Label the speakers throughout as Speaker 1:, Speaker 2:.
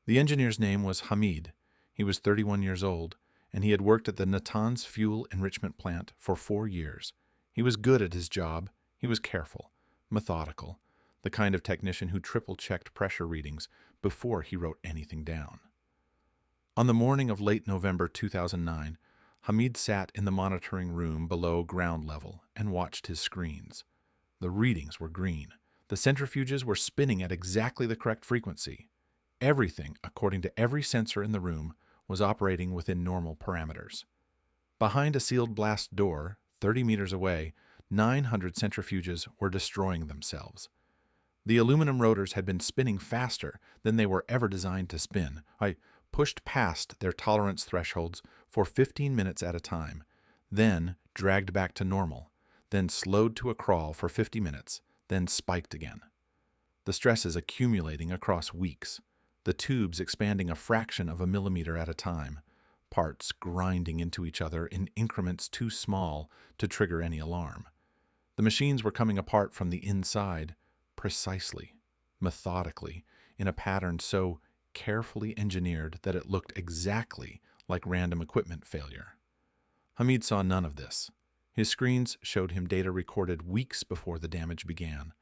Speaker 1: The engineer's name was Hamid. He was 31 years old, and he had worked at the Natanz fuel enrichment plant for 4 years. He was good at his job. He was careful, methodical, the kind of technician who triple-checked pressure readings before he wrote anything down. On the morning of late November 2009, Hamid sat in the monitoring room below ground level and watched his screens. The readings were green. The centrifuges were spinning at exactly the correct frequency. Everything, according to every sensor in the room, was operating within normal parameters. Behind a sealed blast door, 30 meters away, 900 centrifuges were destroying themselves. The aluminum rotors had been spinning faster than they were ever designed to spin. I pushed past their tolerance thresholds for 15 minutes at a time, then dragged back to normal, then slowed to a crawl for 50 minutes, then spiked again. The stress is accumulating across weeks, the tubes expanding a fraction of a millimeter at a time, parts grinding into each other in increments too small to trigger any alarm. The machines were coming apart from the inside, precisely, methodically, in a pattern so carefully engineered that it looked exactly like random equipment failure. Hamid saw none of this. His screens showed him data recorded weeks before the damage began,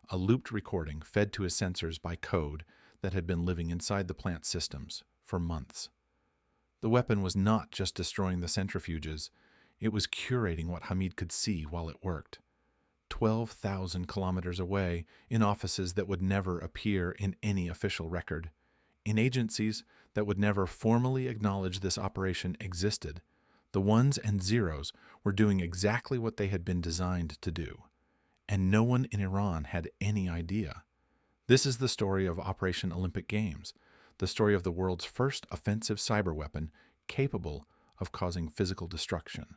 Speaker 1: a looped recording fed to his sensors by code that had been living inside the plant systems for months. The weapon was not just destroying the centrifuges, it was curating what Hamid could see while it worked. 12,000 kilometers away, in offices that would never appear in any official record, in agencies that would never formally acknowledge this operation existed, the ones and zeros were doing exactly what they had been designed to do. And no one in Iran had any idea. This is the story of Operation Olympic Games, the story of the world's first offensive cyberweapon capable of causing physical destruction.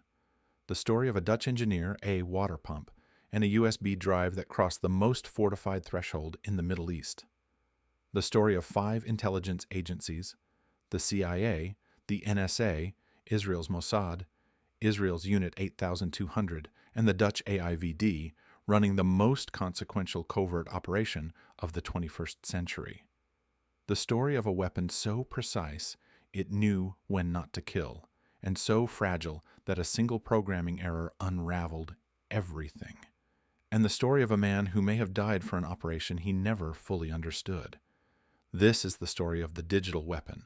Speaker 1: The story of a Dutch engineer, a water pump, and a USB drive that crossed the most fortified threshold in the Middle East. The story of 5 intelligence agencies, the CIA, the NSA, Israel's Mossad, Israel's Unit 8200, and the Dutch AIVD, running the most consequential covert operation of the 21st century. The story of a weapon so precise it knew when not to kill, and so fragile that a single programming error unraveled everything. And the story of a man who may have died for an operation he never fully understood. This is the story of the digital weapon,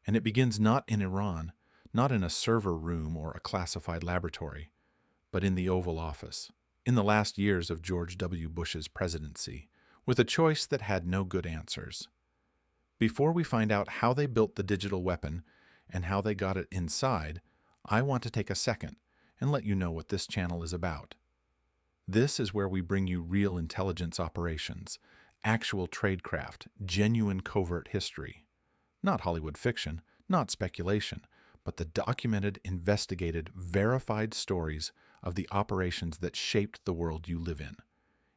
Speaker 1: and it begins not in Iran, not in a server room or a classified laboratory, but in the Oval Office, in the last years of George W. Bush's presidency, with a choice that had no good answers. Before we find out how they built the digital weapon and how they got it inside, I want to take a second and let you know what this channel is about. This is where we bring you real intelligence operations, actual tradecraft, genuine covert history. Not Hollywood fiction, not speculation, but the documented, investigated, verified stories of the operations that shaped the world you live in.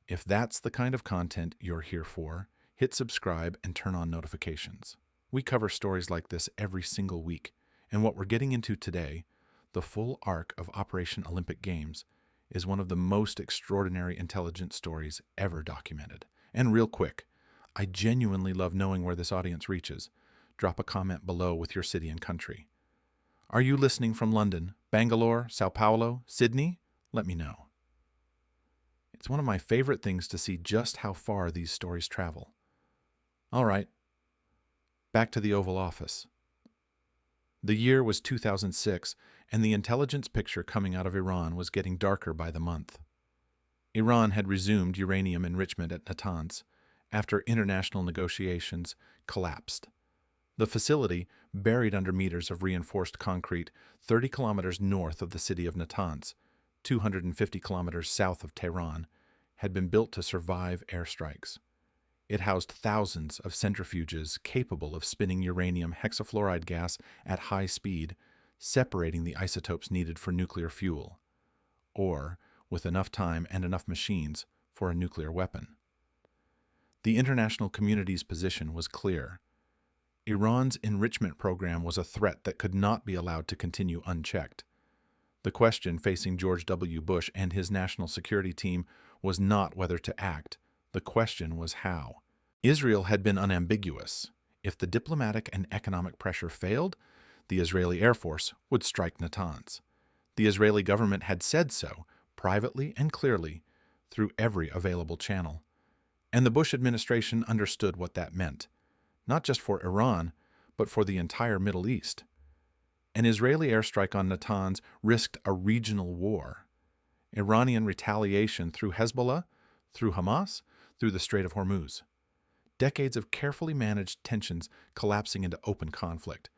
Speaker 1: If that's the kind of content you're here for, hit subscribe and turn on notifications. We cover stories like this every single week, and what we're getting into today, the full arc of Operation Olympic Games, is one of the most extraordinary intelligence stories ever documented. And real quick, I genuinely love knowing where this audience reaches. Drop a comment below with your city and country. Are you listening from London, Bangalore, Sao Paulo, Sydney? Let me know. It's one of my favorite things to see just how far these stories travel. All right, back to the Oval Office. The year was 2006, and the intelligence picture coming out of Iran was getting darker by the month. Iran had resumed uranium enrichment at Natanz after international negotiations collapsed. The facility, buried under meters of reinforced concrete 30 kilometers north of the city of Natanz, 250 kilometers south of Tehran, had been built to survive airstrikes. It housed thousands of centrifuges capable of spinning uranium hexafluoride gas at high speed, separating the isotopes needed for nuclear fuel, or, with enough time and enough machines, for a nuclear weapon. The international community's position was clear. Iran's enrichment program was a threat that could not be allowed to continue unchecked. The question facing George W. Bush and his national security team was not whether to act. The question was how. Israel had been unambiguous. If the diplomatic and economic pressure failed, the Israeli Air Force would strike Natanz. The Israeli government had said so, privately and clearly, through every available channel. And the Bush administration understood what that meant, not just for Iran, but for the entire Middle East. An Israeli airstrike on Natanz risked a regional war. Iranian retaliation through Hezbollah, through Hamas, through the Strait of Hormuz. Decades of carefully managed tensions collapsing into open conflict.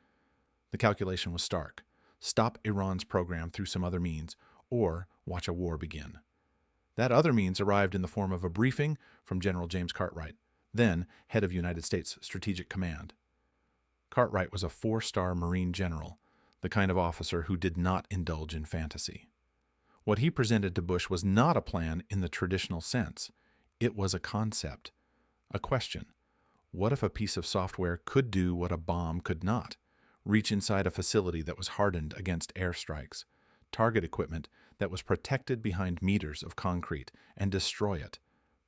Speaker 1: The calculation was stark. Stop Iran's program through some other means, or watch a war begin. That other means arrived in the form of a briefing from General James Cartwright, then head of United States Strategic Command. Cartwright was a 4-star Marine general, the kind of officer who did not indulge in fantasy. What he presented to Bush was not a plan in the traditional sense. It was a concept, a question. What if a piece of software could do what a bomb could not? Reach inside a facility that was hardened against airstrikes, target equipment that was protected behind meters of concrete, and destroy it,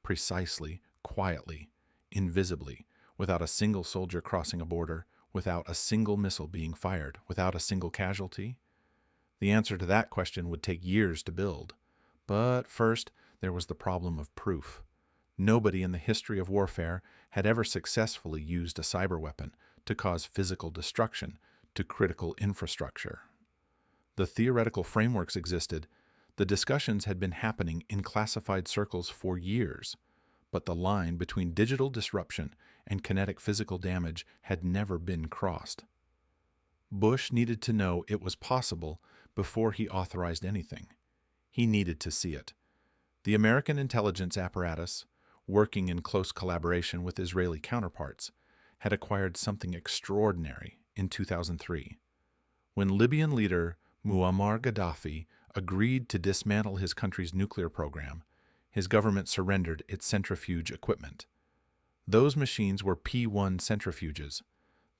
Speaker 1: precisely, quietly, invisibly, without a single soldier crossing a border, without a single missile being fired, without a single casualty? The answer to that question would take years to build. But first, there was the problem of proof. Nobody in the history of warfare had ever successfully used a cyberweapon to cause physical destruction to critical infrastructure. The theoretical frameworks existed. The discussions had been happening in classified circles for years, but the line between digital disruption and kinetic physical damage had never been crossed. Bush needed to know it was possible before he authorized anything. He needed to see it. The American intelligence apparatus, working in close collaboration with Israeli counterparts, had acquired something extraordinary in 2003. When Libyan leader Muammar Gaddafi agreed to dismantle his country's nuclear program, his government surrendered its centrifuge equipment. Those machines were P-1 centrifuges,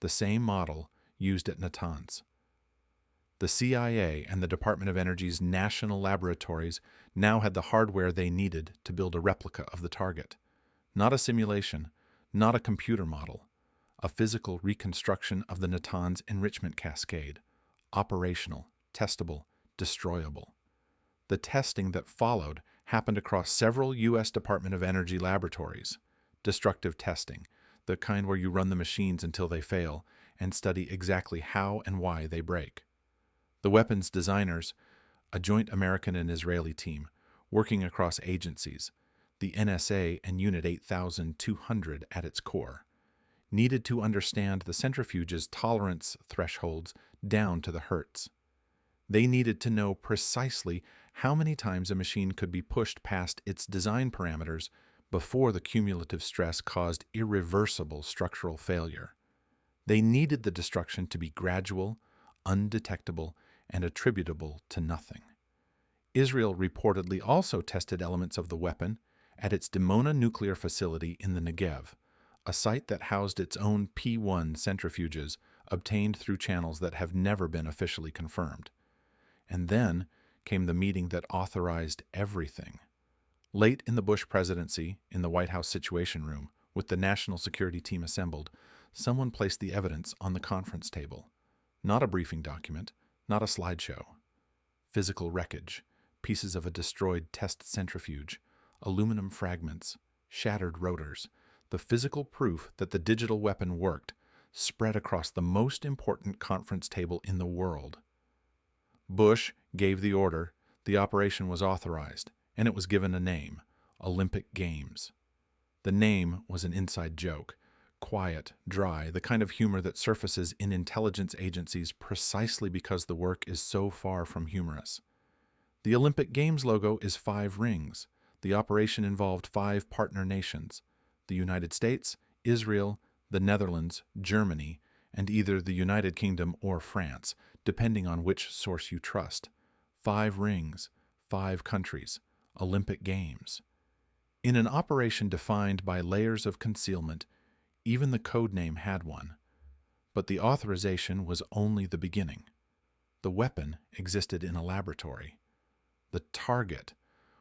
Speaker 1: the same model used at Natanz. The CIA and the Department of Energy's national laboratories now had the hardware they needed to build a replica of the target. Not a simulation, not a computer model, a physical reconstruction of the Natanz enrichment cascade, operational, testable, destroyable. The testing that followed happened across several U.S. Department of Energy laboratories. Destructive testing, the kind where you run the machines until they fail and study exactly how and why they break. The weapons designers, a joint American and Israeli team, working across agencies, the NSA and Unit 8200 at its core, needed to understand the centrifuge's tolerance thresholds down to the hertz. They needed to know precisely how many times a machine could be pushed past its design parameters before the cumulative stress caused irreversible structural failure. They needed the destruction to be gradual, undetectable, and attributable to nothing. Israel reportedly also tested elements of the weapon at its Dimona nuclear facility in the Negev, a site that housed its own P-1 centrifuges obtained through channels that have never been officially confirmed. And then came the meeting that authorized everything. Late in the Bush presidency, in the White House Situation Room, with the national security team assembled, someone placed the evidence on the conference table. Not a briefing document, not a slideshow. Physical wreckage, pieces of a destroyed test centrifuge, aluminum fragments, shattered rotors, the physical proof that the digital weapon worked, spread across the most important conference table in the world. Bush gave the order, the operation was authorized, and it was given a name, Olympic Games. The name was an inside joke, quiet, dry, the kind of humor that surfaces in intelligence agencies precisely because the work is so far from humorous. The Olympic Games logo is 5 rings. The operation involved 5 partner nations: the United States, Israel, the Netherlands, Germany, and either the United Kingdom or France, depending on which source you trust. 5 rings, 5 countries, Olympic Games. In an operation defined by layers of concealment, even the code name had one. But the authorization was only the beginning. The weapon existed in a laboratory. The target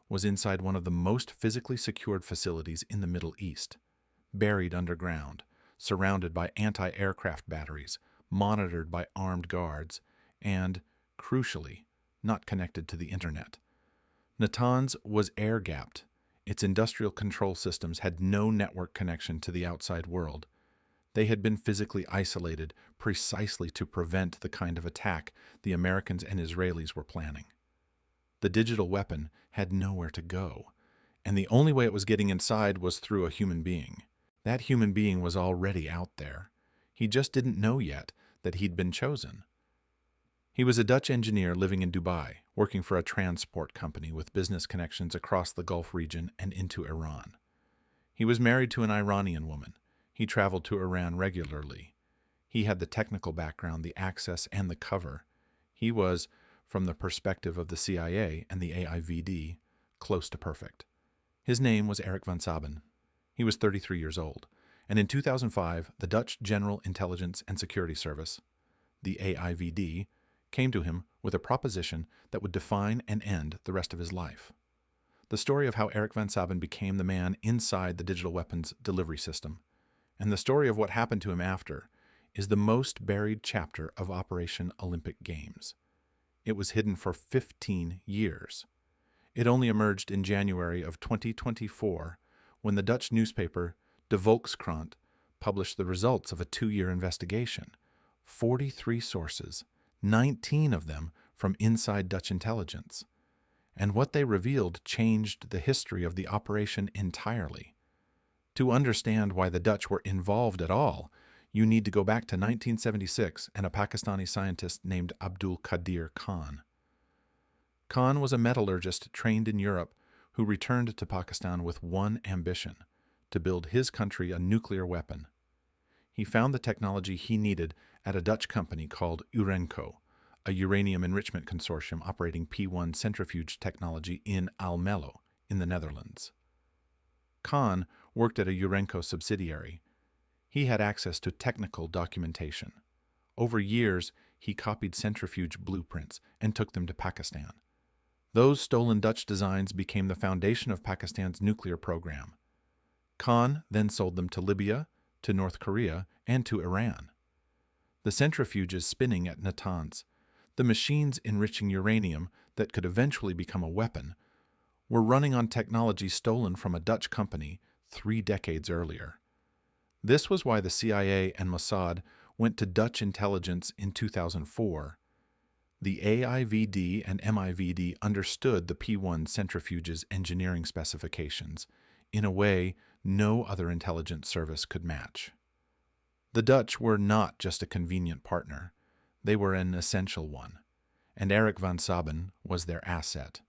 Speaker 1: was inside one of the most physically secured facilities in the Middle East, buried underground, surrounded by anti-aircraft batteries, monitored by armed guards, and, crucially, not connected to the internet. Natanz was air-gapped. Its industrial control systems had no network connection to the outside world. They had been physically isolated precisely to prevent the kind of attack the Americans and Israelis were planning. The digital weapon had nowhere to go, and the only way it was getting inside was through a human being. That human being was already out there. He just didn't know yet that he'd been chosen. He was a Dutch engineer living in Dubai, working for a transport company with business connections across the Gulf region and into Iran. He was married to an Iranian woman. He traveled to Iran regularly. He had the technical background, the access, and the cover. He was, from the perspective of the CIA and the AIVD, close to perfect. His name was Erik van Sabben. He was 33 years old, and in 2005, the Dutch General Intelligence and Security Service, the AIVD, came to him with a proposition that would define and end the rest of his life. The story of how Erik van Sabben became the man inside the digital weapons delivery system, and the story of what happened to him after, is the most buried chapter of Operation Olympic Games. It was hidden for 15 years. It only emerged in January of 2024 when the Dutch newspaper De Volkskrant published the results of a 2-year investigation. 43 sources, 19 of them from inside Dutch intelligence. And what they revealed changed the history of the operation entirely. To understand why the Dutch were involved at all, you need to go back to 1976 and a Pakistani scientist named Abdul Qadir Khan. Khan was a metallurgist trained in Europe who returned to Pakistan with one ambition: to build his country a nuclear weapon. He found the technology he needed at a Dutch company called Urenco, a uranium enrichment consortium operating P1 centrifuge technology in Almelo, in the Netherlands. Khan worked at a Urenco subsidiary. He had access to technical documentation. Over years, he copied centrifuge blueprints and took them to Pakistan. Those stolen Dutch designs became the foundation of Pakistan's nuclear program. Khan then sold them to Libya, to North Korea, and to Iran. The centrifuges spinning at Natanz, the machines enriching uranium that could eventually become a weapon, were running on technology stolen from a Dutch company 3 decades earlier. This was why the CIA and Mossad went to Dutch intelligence in 2004. The AIVD and MIVD understood the P1 centrifuge's engineering specifications in a way no other intelligence service could match. The Dutch were not just a convenient partner, they were an essential one, and Erik van Sabben was their asset.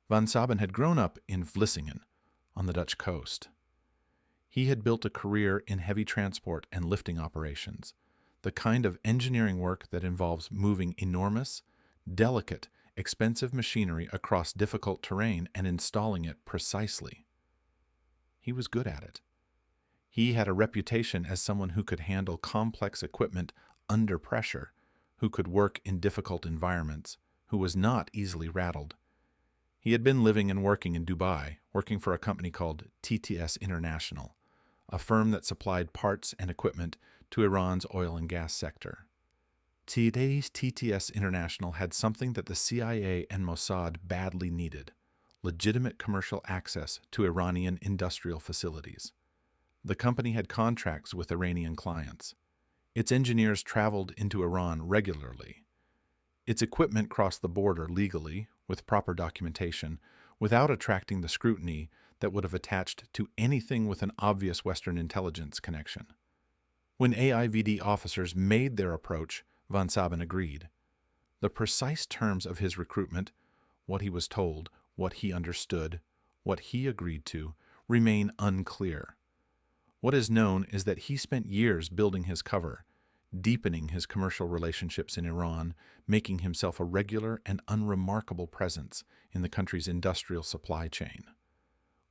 Speaker 1: Van Sabben had grown up in Vlissingen, on the Dutch coast. He had built a career in heavy transport and lifting operations, the kind of engineering work that involves moving enormous, delicate, expensive machinery across difficult terrain and installing it precisely. He was good at it. He had a reputation as someone who could handle complex equipment under pressure, who could work in difficult environments, who was not easily rattled. He had been living and working in Dubai, working for a company called TTS International, a firm that supplied parts and equipment to Iran's oil and gas sector. Today's TTS International had something that the CIA and Mossad badly needed: legitimate commercial access to Iranian industrial facilities. The company had contracts with Iranian clients. Its engineers traveled into Iran regularly. Its equipment crossed the border legally, with proper documentation, without attracting the scrutiny that would have attached to anything with an obvious Western intelligence connection. When AIVD officers made their approach, van Sabben agreed. The precise terms of his recruitment, what he was told, what he understood, what he agreed to, remain unclear. What is known is that he spent years building his cover, deepening his commercial relationships in Iran, making himself a regular and unremarkable presence in the country's industrial supply chain.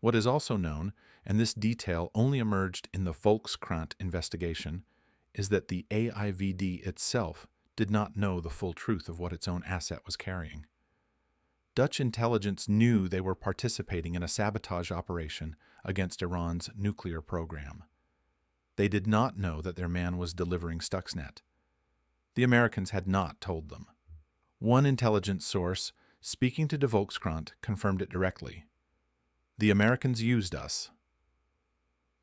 Speaker 1: What is also known, and this detail only emerged in the Volkskrant investigation, is that the AIVD itself did not know the full truth of what its own asset was carrying. Dutch intelligence knew they were participating in a sabotage operation against Iran's nuclear program. They did not know that their man was delivering Stuxnet. The Americans had not told them. One intelligence source, speaking to De Volkskrant, confirmed it directly. The Americans used us.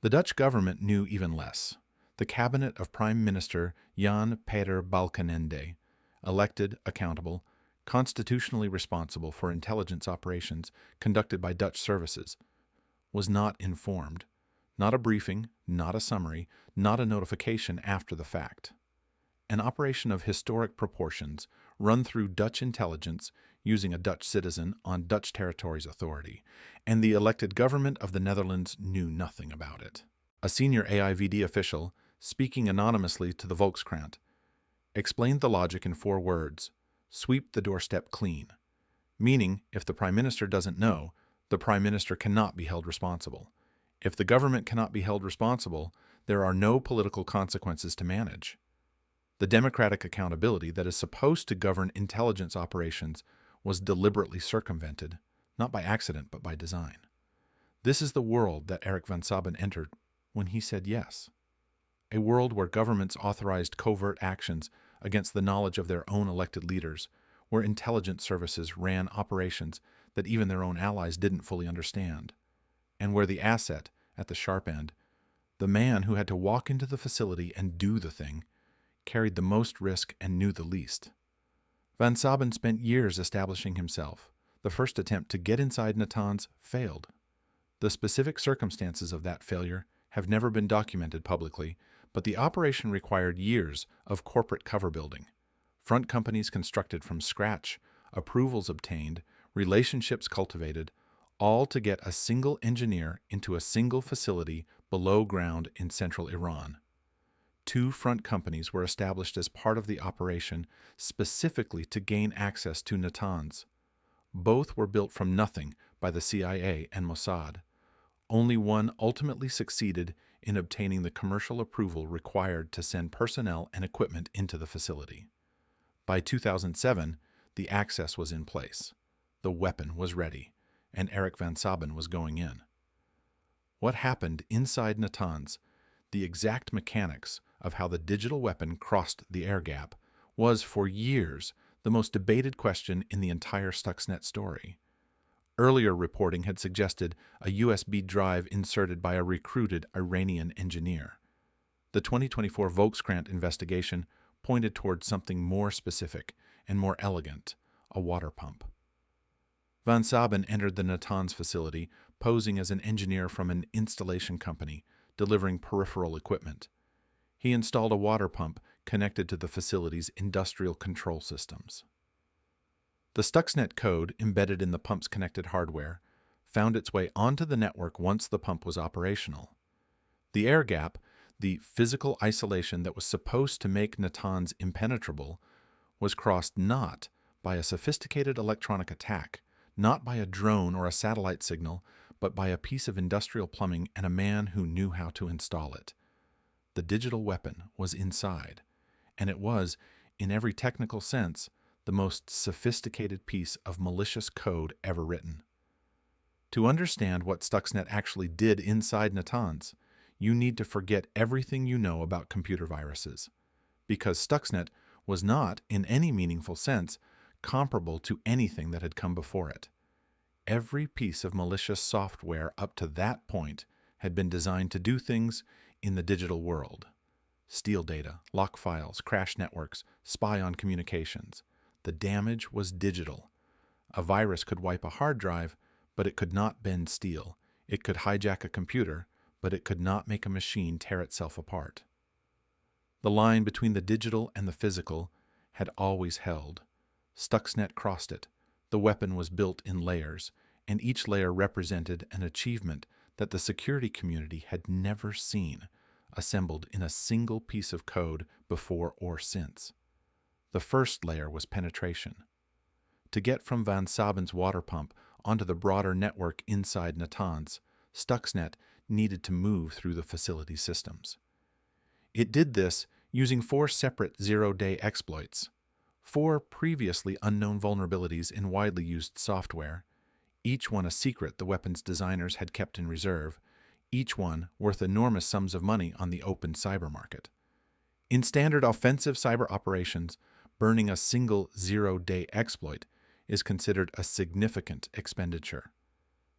Speaker 1: The Dutch government knew even less. The cabinet of Prime Minister Jan Peter Balkenende, elected, accountable, constitutionally responsible for intelligence operations conducted by Dutch services, was not informed. Not a briefing, not a summary, not a notification after the fact. An operation of historic proportions run through Dutch intelligence using a Dutch citizen on Dutch territory's authority, and the elected government of the Netherlands knew nothing about it. A senior AIVD official, speaking anonymously to the Volkskrant, explained the logic in 4 words: sweep the doorstep clean. Meaning, if the Prime Minister doesn't know, the Prime Minister cannot be held responsible. If the government cannot be held responsible, there are no political consequences to manage. The democratic accountability that is supposed to govern intelligence operations was deliberately circumvented, not by accident but by design. This is the world that Erik van Sabben entered when he said yes. A world where governments authorized covert actions against the knowledge of their own elected leaders, where intelligence services ran operations that even their own allies didn't fully understand, and where the asset, at the sharp end, the man who had to walk into the facility and do the thing, carried the most risk and knew the least. Van Sabben spent years establishing himself. The first attempt to get inside Natanz failed. The specific circumstances of that failure have never been documented publicly, but the operation required years of corporate cover building. Front companies constructed from scratch, approvals obtained, relationships cultivated, all to get a single engineer into a single facility below ground in central Iran. 2 front companies were established as part of the operation specifically to gain access to Natanz. Both were built from nothing by the CIA and Mossad. Only one ultimately succeeded in obtaining the commercial approval required to send personnel and equipment into the facility. By 2007, the access was in place. The weapon was ready, and Erik van Sabben was going in. What happened inside Natanz, the exact mechanics of how the digital weapon crossed the air gap, was for years the most debated question in the entire Stuxnet story. Earlier reporting had suggested a USB drive inserted by a recruited Iranian engineer. The 2024 Volkskrant investigation pointed towards something more specific and more elegant, a water pump. Van Sabben entered the Natanz facility posing as an engineer from an installation company delivering peripheral equipment. He installed a water pump connected to the facility's industrial control systems. The Stuxnet code embedded in the pump's connected hardware found its way onto the network once the pump was operational. The air gap, the physical isolation that was supposed to make Natanz impenetrable, was crossed not by a sophisticated electronic attack, not by a drone or a satellite signal, but by a piece of industrial plumbing and a man who knew how to install it. The digital weapon was inside, and it was, in every technical sense, the most sophisticated piece of malicious code ever written. To understand what Stuxnet actually did inside Natanz, you need to forget everything you know about computer viruses, because Stuxnet was not, in any meaningful sense, comparable to anything that had come before it. Every piece of malicious software up to that point had been designed to do things in the digital world. Steal data, lock files, crash networks, spy on communications. The damage was digital. A virus could wipe a hard drive, but it could not bend steel. It could hijack a computer, but it could not make a machine tear itself apart. The line between the digital and the physical had always held. Stuxnet crossed it. The weapon was built in layers, and each layer represented an achievement that the security community had never seen, assembled in a single piece of code before or since. The first layer was penetration. To get from Van Sabben's water pump onto the broader network inside Natanz, Stuxnet needed to move through the facility systems. It did this using 4 separate zero-day exploits, 4 previously unknown vulnerabilities in widely used software, each one a secret the weapon's designers had kept in reserve, each one worth enormous sums of money on the open cyber market. In standard offensive cyber operations, burning a single zero-day exploit is considered a significant expenditure.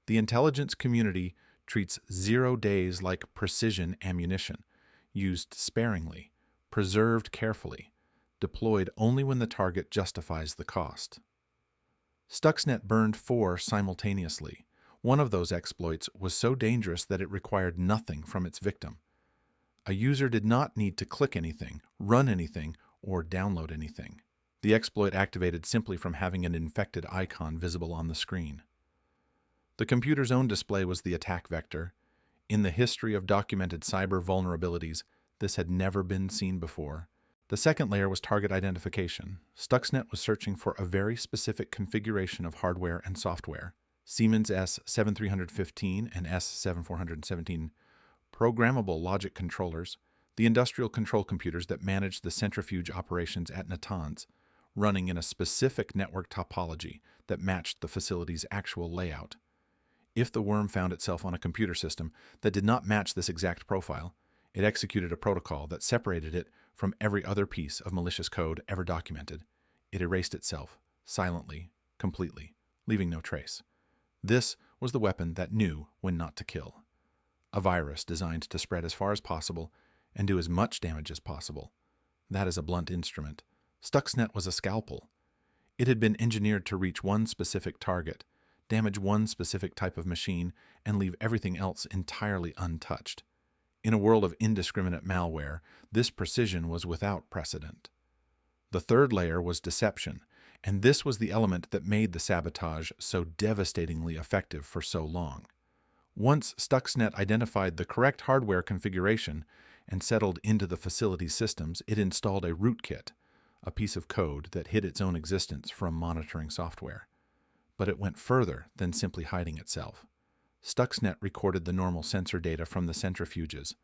Speaker 1: The intelligence community treats 0 days like precision ammunition, used sparingly, preserved carefully, deployed only when the target justifies the cost. Stuxnet burned 4 simultaneously. One of those exploits was so dangerous that it required nothing from its victim. A user did not need to click anything, run anything, or download anything. The exploit activated simply from having an infected icon visible on the screen. The computer's own display was the attack vector. In the history of documented cyber vulnerabilities, this had never been seen before. The second layer was target identification. Stuxnet was searching for a very specific configuration of hardware and software. Siemens S7315 and S7417 programmable logic controllers, the industrial control computers that managed the centrifuge operations at Natanz, running in a specific network topology that matched the facility's actual layout. If the worm found itself on a computer system that did not match this exact profile, it executed a protocol that separated it from every other piece of malicious code ever documented. It erased itself, silently, completely, leaving no trace. This was the weapon that knew when not to kill. A virus designed to spread as far as possible and do as much damage as possible. That is a blunt instrument. Stuxnet was a scalpel. It had been engineered to reach one specific target, damage one specific type of machine, and leave everything else entirely untouched. In a world of indiscriminate malware, this precision was without precedent. The third layer was deception, and this was the element that made the sabotage so devastatingly effective for so long. Once Stuxnet identified the correct hardware configuration and settled into the facility's systems, it installed a rootkit, a piece of code that hid its own existence from monitoring software. But it went further than simply hiding itself. Stuxnet recorded the normal sensor data from the centrifuges,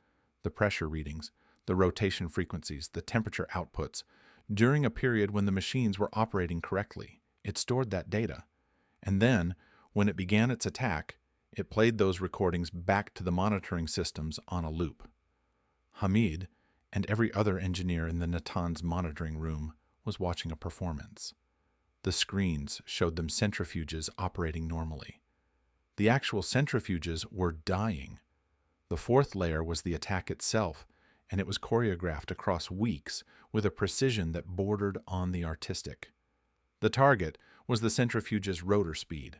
Speaker 1: the pressure readings, the rotation frequencies, the temperature outputs, during a period when the machines were operating correctly. It stored that data. And then, when it began its attack, it played those recordings back to the monitoring systems on a loop. Hamid, and every other engineer in the Natanz monitoring room, was watching a performance. The screens showed them centrifuges operating normally. The actual centrifuges were dying. The fourth layer was the attack itself, and it was choreographed across weeks with a precision that bordered on the artistic. The target was the centrifuge's rotor speed.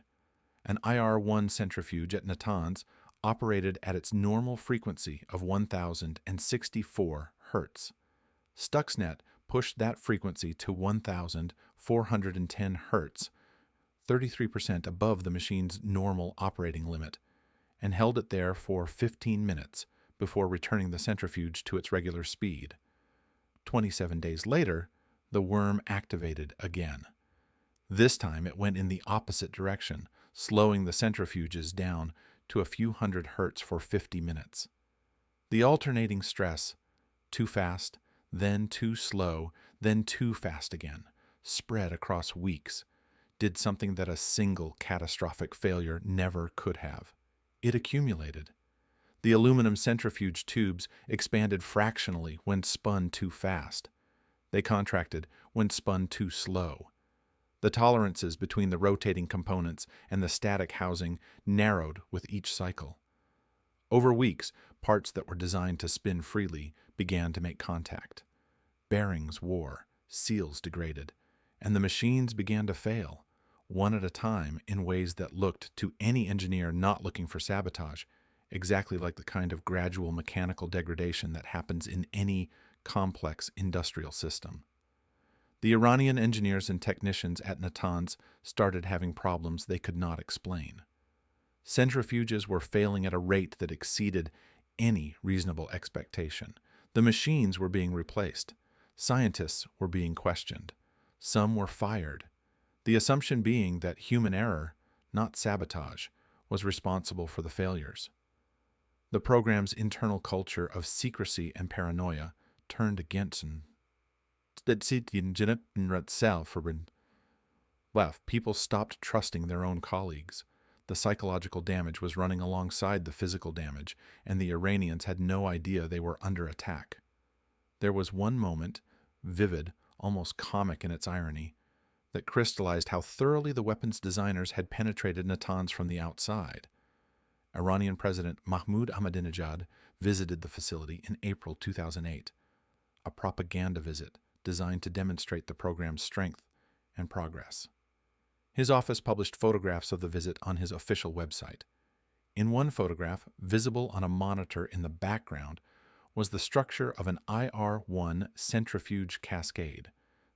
Speaker 1: An IR-1 centrifuge at Natanz operated at its normal frequency of 1,064 Hz. Stuxnet pushed that frequency to 1,410 Hz, 33% above the machine's normal operating limit, and held it there for 15 minutes before returning the centrifuge to its regular speed. 27 days later, the worm activated again. This time it went in the opposite direction, slowing the centrifuges down to a few hundred hertz for 50 minutes. The alternating stress, too fast, then too slow, then too fast again, spread across weeks, did something that a single catastrophic failure never could have. It accumulated. The aluminum centrifuge tubes expanded fractionally when spun too fast. They contracted when spun too slow. The tolerances between the rotating components and the static housing narrowed with each cycle. Over weeks, parts that were designed to spin freely began to make contact. Bearings wore, seals degraded, and the machines began to fail, one at a time in ways that looked to any engineer not looking for sabotage exactly like the kind of gradual mechanical degradation that happens in any complex industrial system. The Iranian engineers and technicians at Natanz started having problems they could not explain. Centrifuges were failing at a rate that exceeded any reasonable expectation. The machines were being replaced. Scientists were being questioned. Some were fired. The assumption being that human error, not sabotage, was responsible for the failures. The program's internal culture of secrecy and paranoia turned against itself. People stopped trusting their own colleagues. The psychological damage was running alongside the physical damage, and the Iranians had no idea they were under attack. There was one moment, vivid, almost comic in its irony, that crystallized how thoroughly the weapons designers had penetrated Natanz from the outside. Iranian President Mahmoud Ahmadinejad visited the facility in April 2008, a propaganda visit designed to demonstrate the program's strength and progress. His office published photographs of the visit on his official website. In one photograph, visible on a monitor in the background, was the structure of an IR-1 centrifuge cascade,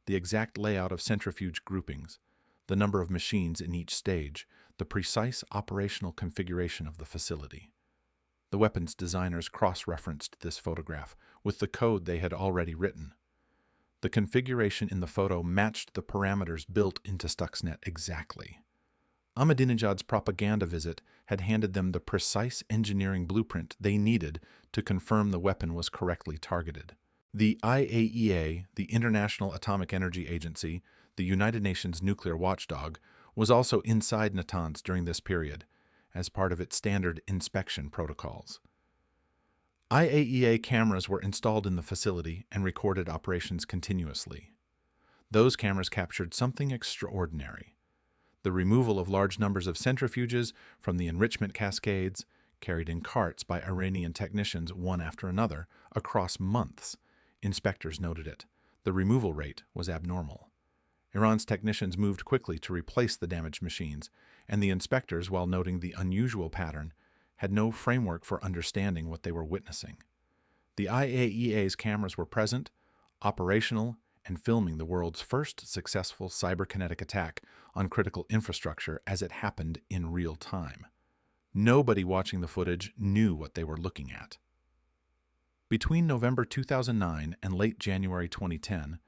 Speaker 1: the exact layout of centrifuge groupings, the number of machines in each stage, the precise operational configuration of the facility. The weapons designers cross-referenced this photograph with the code they had already written. The configuration in the photo matched the parameters built into Stuxnet exactly. Ahmadinejad's propaganda visit had handed them the precise engineering blueprint they needed to confirm the weapon was correctly targeted. The IAEA, the International Atomic Energy Agency, the United Nations nuclear watchdog, was also inside Natanz during this period, as part of its standard inspection protocols. IAEA cameras were installed in the facility and recorded operations continuously. Those cameras captured something extraordinary: the removal of large numbers of centrifuges from the enrichment cascades, carried in carts by Iranian technicians one after another, across months. Inspectors noted it. The removal rate was abnormal. Iran's technicians moved quickly to replace the damaged machines, and the inspectors, while noting the unusual pattern, had no framework for understanding what they were witnessing. The IAEA's cameras were present, operational, and filming the world's first successful cyberkinetic attack on critical infrastructure as it happened in real time. Nobody watching the footage knew what they were looking at. Between November 2009 and late January 2010,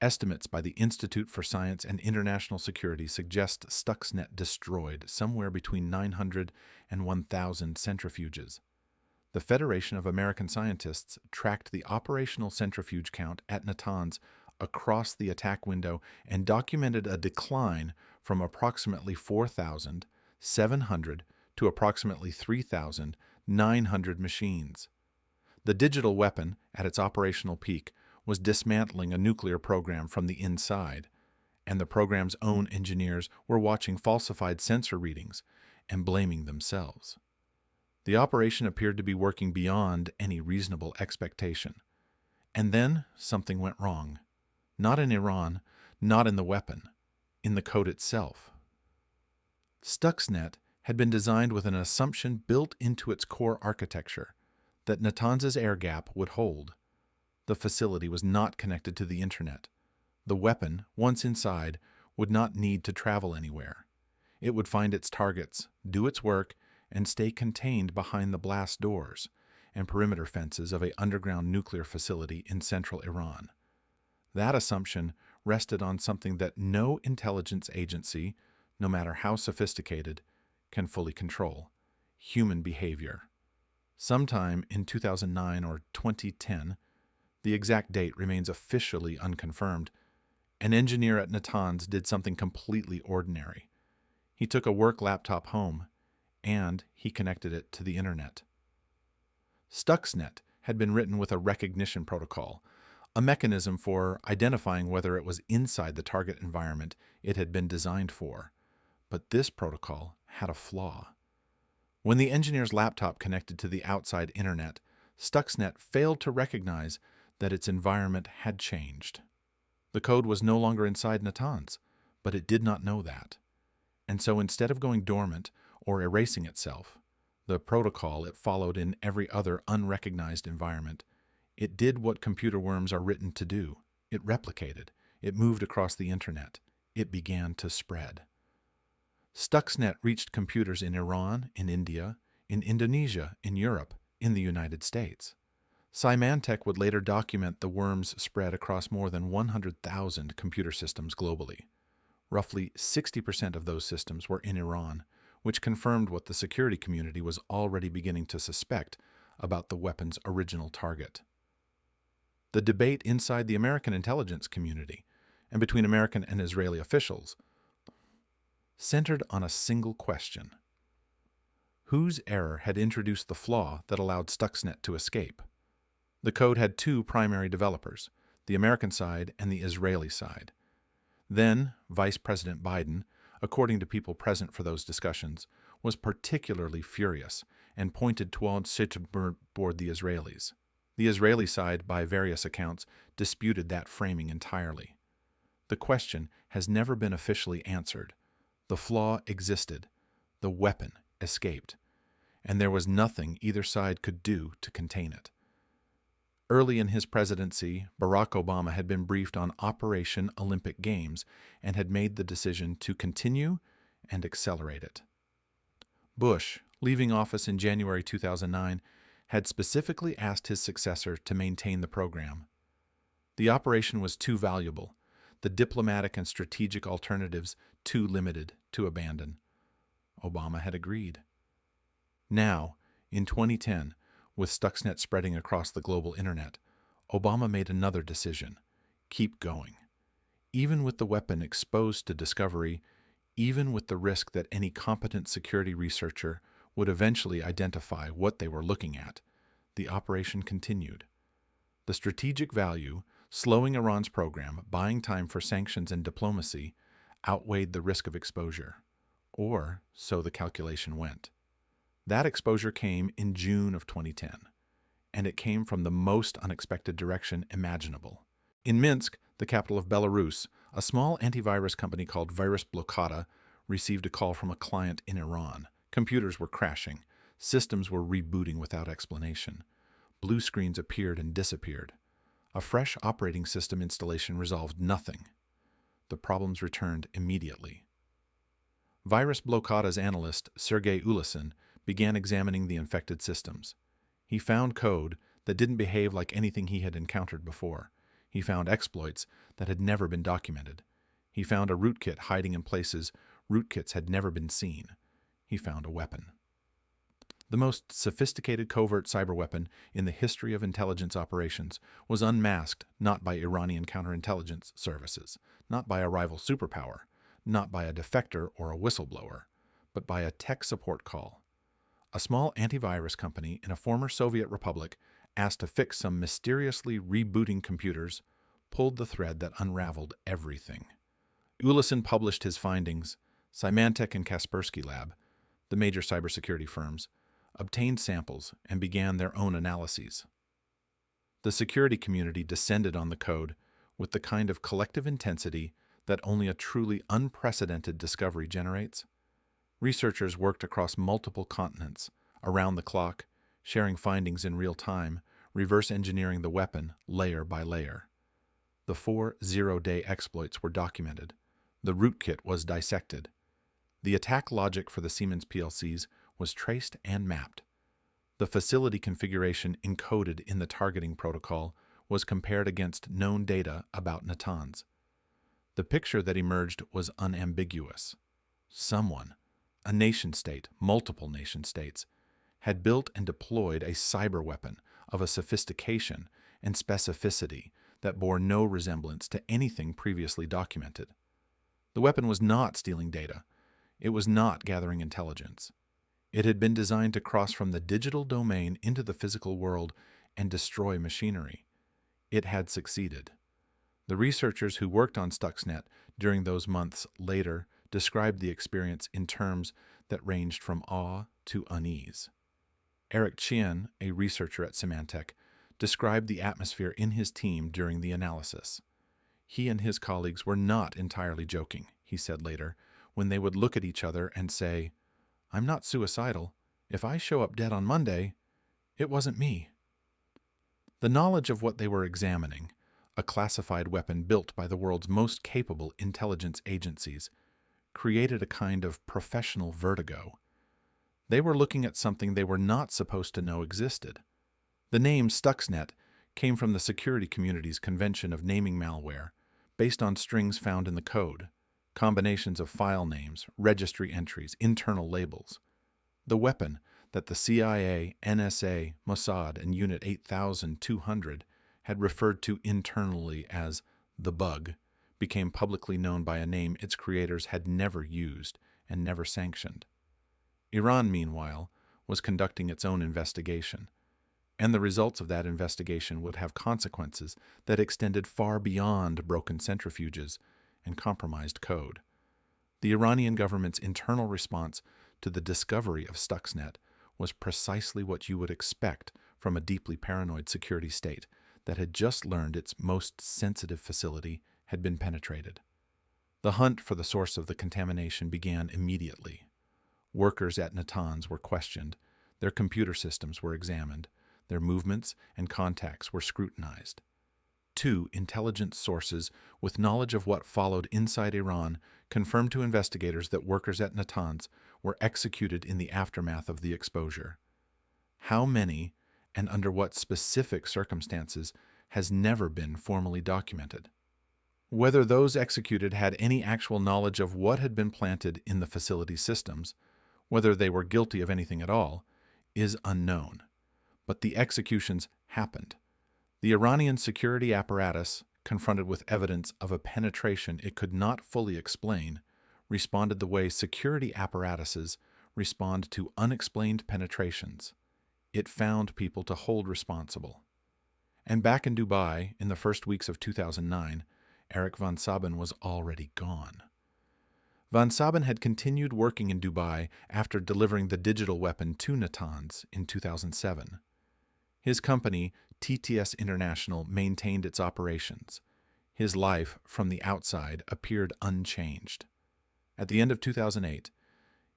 Speaker 1: estimates by the Institute for Science and International Security suggest Stuxnet destroyed somewhere between 900 and 1,000 centrifuges. The Federation of American Scientists tracked the operational centrifuge count at Natanz across the attack window and documented a decline from approximately 4,700 to approximately 3,900 machines. The digital weapon, at its operational peak, was dismantling a nuclear program from the inside, and the program's own engineers were watching falsified sensor readings and blaming themselves. The operation appeared to be working beyond any reasonable expectation. And then something went wrong. Not in Iran, not in the weapon, in the code itself. Stuxnet had been designed with an assumption built into its core architecture that Natanz's air gap would hold. The facility was not connected to the internet. The weapon, once inside, would not need to travel anywhere. It would find its targets, do its work, and stay contained behind the blast doors and perimeter fences of an underground nuclear facility in central Iran. That assumption rested on something that no intelligence agency, no matter how sophisticated, can fully control: human behavior. Sometime in 2009 or 2010, the exact date remains officially unconfirmed, an engineer at Natanz did something completely ordinary. He took a work laptop home, and he connected it to the internet. Stuxnet had been written with a recognition protocol, a mechanism for identifying whether it was inside the target environment it had been designed for. But this protocol had a flaw. When the engineer's laptop connected to the outside internet, Stuxnet failed to recognize that its environment had changed. The code was no longer inside Natanz, but it did not know that. And so instead of going dormant or erasing itself, the protocol it followed in every other unrecognized environment, it did what computer worms are written to do. It replicated. It moved across the internet. It began to spread. Stuxnet reached computers in Iran, in India, in Indonesia, in Europe, in the United States. Symantec would later document the worm's spread across more than 100,000 computer systems globally. Roughly 60% of those systems were in Iran, which confirmed what the security community was already beginning to suspect about the weapon's original target. The debate inside the American intelligence community and between American and Israeli officials centered on a single question: Whose error had introduced the flaw that allowed Stuxnet to escape? The code had two primary developers, the American side and the Israeli side. Then, Vice President Biden, according to people present for those discussions, was particularly furious and pointed towards the Israelis. The Israeli side, by various accounts, disputed that framing entirely. The question has never been officially answered. The flaw existed. The weapon escaped. And there was nothing either side could do to contain it. Early in his presidency, Barack Obama had been briefed on Operation Olympic Games and had made the decision to continue and accelerate it. Bush, leaving office in January 2009, had specifically asked his successor to maintain the program. The operation was too valuable, the diplomatic and strategic alternatives too limited to abandon. Obama had agreed. Now, in 2010, with Stuxnet spreading across the global internet, Obama made another decision: keep going. Even with the weapon exposed to discovery, even with the risk that any competent security researcher would eventually identify what they were looking at, the operation continued. The strategic value, slowing Iran's program, buying time for sanctions and diplomacy, outweighed the risk of exposure. Or so the calculation went. That exposure came in June of 2010, and it came from the most unexpected direction imaginable. In Minsk, the capital of Belarus, a small antivirus company called Virus Blockada received a call from a client in Iran. Computers were crashing. Systems were rebooting without explanation. Blue screens appeared and disappeared. A fresh operating system installation resolved nothing. The problems returned immediately. Virus Blockada's analyst, Sergei Ulysin, began examining the infected systems. He found code that didn't behave like anything he had encountered before. He found exploits that had never been documented. He found a rootkit hiding in places rootkits had never been seen. He found a weapon. The most sophisticated covert cyberweapon in the history of intelligence operations was unmasked not by Iranian counterintelligence services, not by a rival superpower, not by a defector or a whistleblower, but by a tech support call. A small antivirus company in a former Soviet republic, asked to fix some mysteriously rebooting computers, pulled the thread that unraveled everything. Ulysin published his findings. Symantec and Kaspersky Lab, the major cybersecurity firms, obtained samples and began their own analyses. The security community descended on the code with the kind of collective intensity that only a truly unprecedented discovery generates. Researchers worked across multiple continents, around the clock, sharing findings in real time, reverse engineering the weapon layer by layer. The 4 zero-day exploits were documented. The rootkit was dissected. The attack logic for the Siemens PLCs was traced and mapped. The facility configuration encoded in the targeting protocol was compared against known data about Natanz. The picture that emerged was unambiguous. Someone, a nation-state, multiple nation-states, had built and deployed a cyberweapon of a sophistication and specificity that bore no resemblance to anything previously documented. The weapon was not stealing data. It was not gathering intelligence. It had been designed to cross from the digital domain into the physical world and destroy machinery. It had succeeded. The researchers who worked on Stuxnet during those months later described the experience in terms that ranged from awe to unease. Eric Chien, a researcher at Symantec, described the atmosphere in his team during the analysis. He and his colleagues were not entirely joking, he said later, when they would look at each other and say, "I'm not suicidal. If I show up dead on Monday, it wasn't me." The knowledge of what they were examining, a classified weapon built by the world's most capable intelligence agencies, created a kind of professional vertigo. They were looking at something they were not supposed to know existed. The name Stuxnet came from the security community's convention of naming malware, based on strings found in the code, combinations of file names, registry entries, internal labels. The weapon that the CIA, NSA, Mossad, and Unit 8200 had referred to internally as the bug became publicly known by a name its creators had never used and never sanctioned. Iran, meanwhile, was conducting its own investigation, and the results of that investigation would have consequences that extended far beyond broken centrifuges and compromised code. The Iranian government's internal response to the discovery of Stuxnet was precisely what you would expect from a deeply paranoid security state that had just learned its most sensitive facility had been penetrated. The hunt for the source of the contamination began immediately. Workers at Natanz were questioned, their computer systems were examined, their movements and contacts were scrutinized. 2 intelligence sources with knowledge of what followed inside Iran confirmed to investigators that workers at Natanz were executed in the aftermath of the exposure. How many and under what specific circumstances has never been formally documented. Whether those executed had any actual knowledge of what had been planted in the facility systems, whether they were guilty of anything at all, is unknown. But the executions happened. The Iranian security apparatus, confronted with evidence of a penetration it could not fully explain, responded the way security apparatuses respond to unexplained penetrations. It found people to hold responsible. And back in Dubai, in the first weeks of 2009, Erik van Sabben was already gone. Van Sabben had continued working in Dubai after delivering the digital weapon to Natanz in 2007. His company, TTS International, maintained its operations. His life, from the outside, appeared unchanged. At the end of 2008,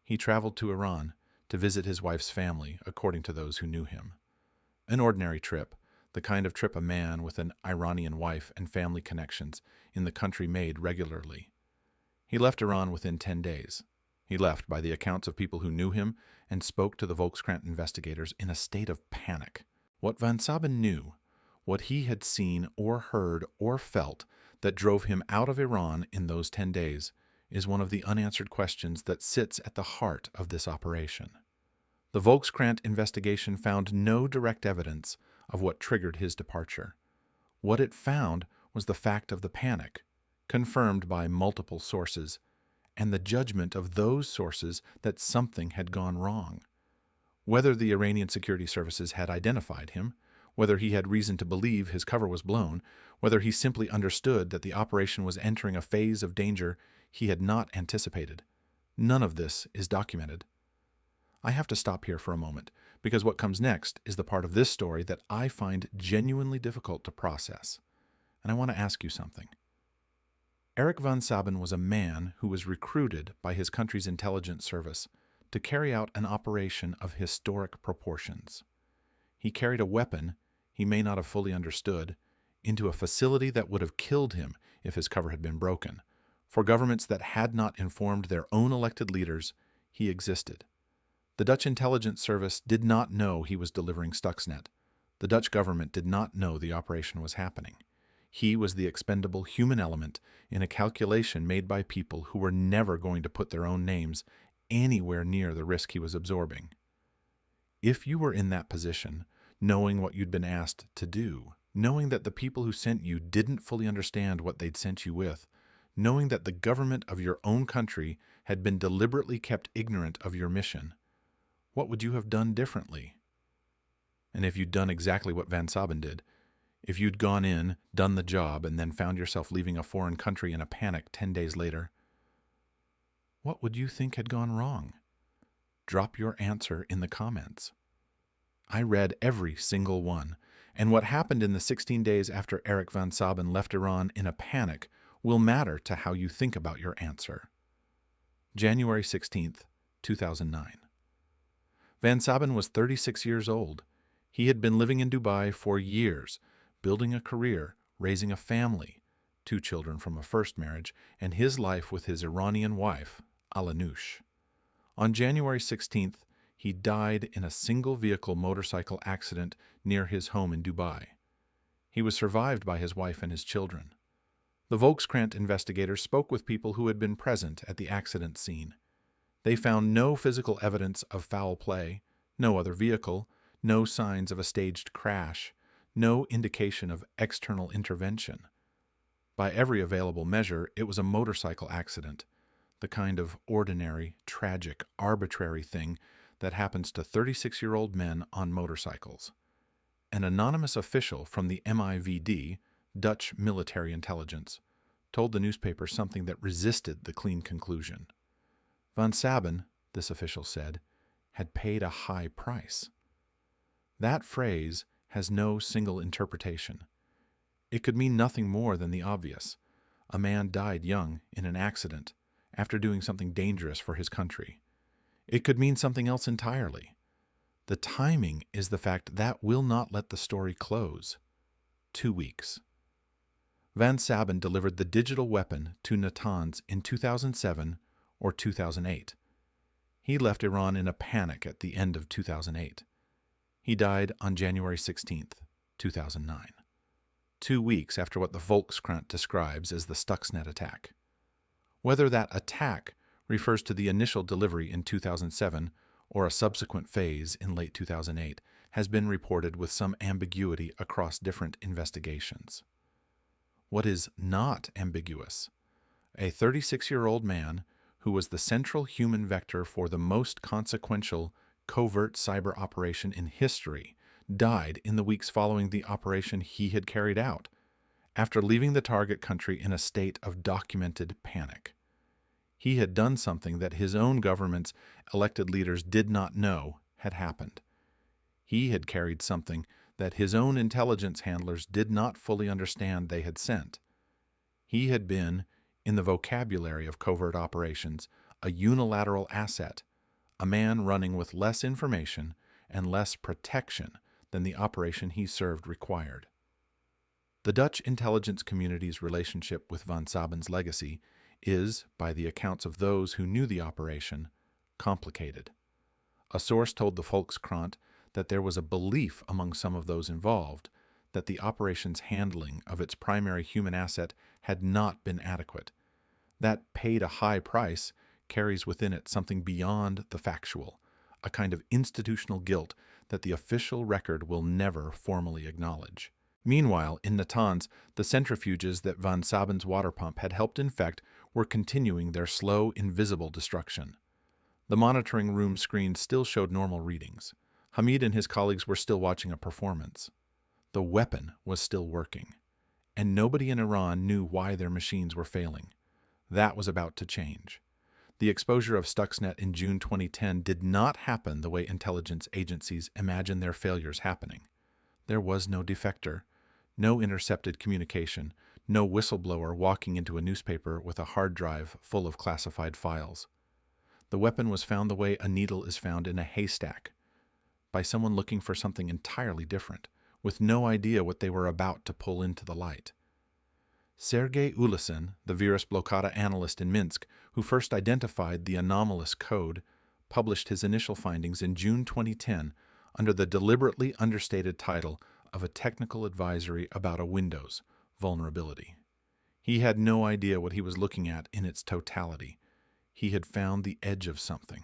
Speaker 1: he traveled to Iran to visit his wife's family, according to those who knew him. An ordinary trip, the kind of trip a man with an Iranian wife and family connections in the country made regularly. He left Iran within 10 days. He left, by the accounts of people who knew him, and spoke to the Volkskrant investigators in a state of panic. What Van Sabben knew, what he had seen or heard or felt that drove him out of Iran in those 10 days, is one of the unanswered questions that sits at the heart of this operation. The Volkskrant investigation found no direct evidence of what triggered his departure. What it found was the fact of the panic, confirmed by multiple sources, and the judgment of those sources that something had gone wrong. Whether the Iranian security services had identified him, whether he had reason to believe his cover was blown, whether he simply understood that the operation was entering a phase of danger he had not anticipated, none of this is documented. I have to stop here for a moment, because what comes next is the part of this story that I find genuinely difficult to process, and I want to ask you something. Erik van Sabben was a man who was recruited by his country's intelligence service to carry out an operation of historic proportions. He carried a weapon he may not have fully understood into a facility that would have killed him if his cover had been broken. For governments that had not informed their own elected leaders, he existed. The Dutch intelligence service did not know he was delivering Stuxnet. The Dutch government did not know the operation was happening. He was the expendable human element in a calculation made by people who were never going to put their own names anywhere near the risk he was absorbing. If you were in that position, knowing what you'd been asked to do, knowing that the people who sent you didn't fully understand what they'd sent you with, knowing that the government of your own country had been deliberately kept ignorant of your mission, what would you have done differently? And if you'd done exactly what Van Sabben did, if you'd gone in, done the job, and then found yourself leaving a foreign country in a panic 10 days later, what would you think had gone wrong? Drop your answer in the comments. I read every single one, and what happened in the 16 days after Erik van Sabben left Iran in a panic will matter to how you think about your answer. January 16th, 2009. Van Sabben was 36 years old. He had been living in Dubai for years, building a career, raising a family, 2 children from a first marriage, and his life with his Iranian wife, Alanoush. On January 16th, he died in a single-vehicle motorcycle accident near his home in Dubai. He was survived by his wife and his children. The Volkskrant investigators spoke with people who had been present at the accident scene. They found no physical evidence of foul play, no other vehicle, no signs of a staged crash, no indication of external intervention. By every available measure, it was a motorcycle accident, the kind of ordinary, tragic, arbitrary thing that happens to 36-year-old men on motorcycles. An anonymous official from the MIVD, Dutch military intelligence, told the newspaper something that resisted the clean conclusion. Van Sabben, this official said, had paid a high price. That phrase has no single interpretation. It could mean nothing more than the obvious. A man died young in an accident after doing something dangerous for his country. It could mean something else entirely. The timing is the fact that will not let the story close. 2 weeks. Van Sabben delivered the digital weapon to Natanz in 2007 or 2008. He left Iran in a panic at the end of 2008. He died on January 16, 2009. 2 weeks after what the Volkskrant describes as the Stuxnet attack. Whether that attack refers to the initial delivery in 2007 or a subsequent phase in late 2008 has been reported with some ambiguity across different investigations. What is not ambiguous? A 36-year-old man who was the central human vector for the most consequential covert cyber operation in history died in the weeks following the operation he had carried out, after leaving the target country in a state of documented panic. He had done something that his own government's elected leaders did not know had happened. He had carried something that his own intelligence handlers did not fully understand they had sent. He had been, in the vocabulary of covert operations, a unilateral asset, a man running with less information and less protection than the operation he served required. The Dutch intelligence community's relationship with Van Sabben's legacy is, by the accounts of those who knew the operation, complicated. A source told the Volkskrant that there was a belief among some of those involved that the operation's handling of its primary human asset had not been adequate. That paid a high price carries within it something beyond the factual, a kind of institutional guilt that the official record will never formally acknowledge. Meanwhile, in Natanz, the centrifuges that Van Sabben's water pump had helped infect were continuing their slow, invisible destruction. The monitoring room screens still showed normal readings. Hamid and his colleagues were still watching a performance. The weapon was still working, and nobody in Iran knew why their machines were failing. That was about to change. The exposure of Stuxnet in June 2010 did not happen the way intelligence agencies imagined their failures happening. There was no defector, no intercepted communication, no whistleblower walking into a newspaper with a hard drive full of classified files. The weapon was found the way a needle is found in a haystack, by someone looking for something entirely different, with no idea what they were about to pull into the light. Sergei Ulisen, the virus blockada analyst in Minsk, who first identified the anomalous code, published his initial findings in June 2010 under the deliberately understated title of a technical advisory about a Windows vulnerability. He had no idea what he was looking at in its totality. He had found the edge of something.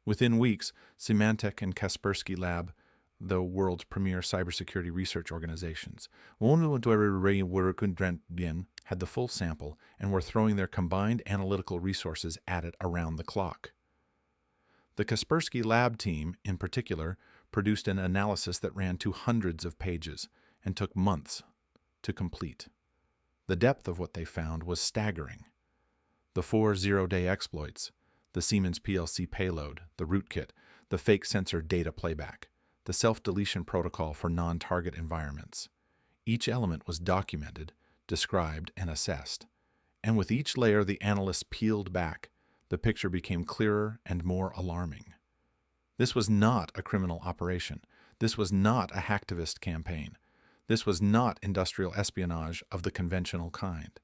Speaker 1: Within weeks, Symantec and Kaspersky Lab, the world's premier cybersecurity research organizations, had the full sample and were throwing their combined analytical resources at it around the clock. The Kaspersky Lab team, in particular, produced an analysis that ran to hundreds of pages and took months to complete. The depth of what they found was staggering. The 4 zero-day exploits, the Siemens PLC payload, the rootkit, the fake sensor data playback, the self-deletion protocol for non-target environments. Each element was documented, described, and assessed. And with each layer the analysts peeled back, the picture became clearer and more alarming. This was not a criminal operation. This was not a hacktivist campaign. This was not industrial espionage of the conventional kind.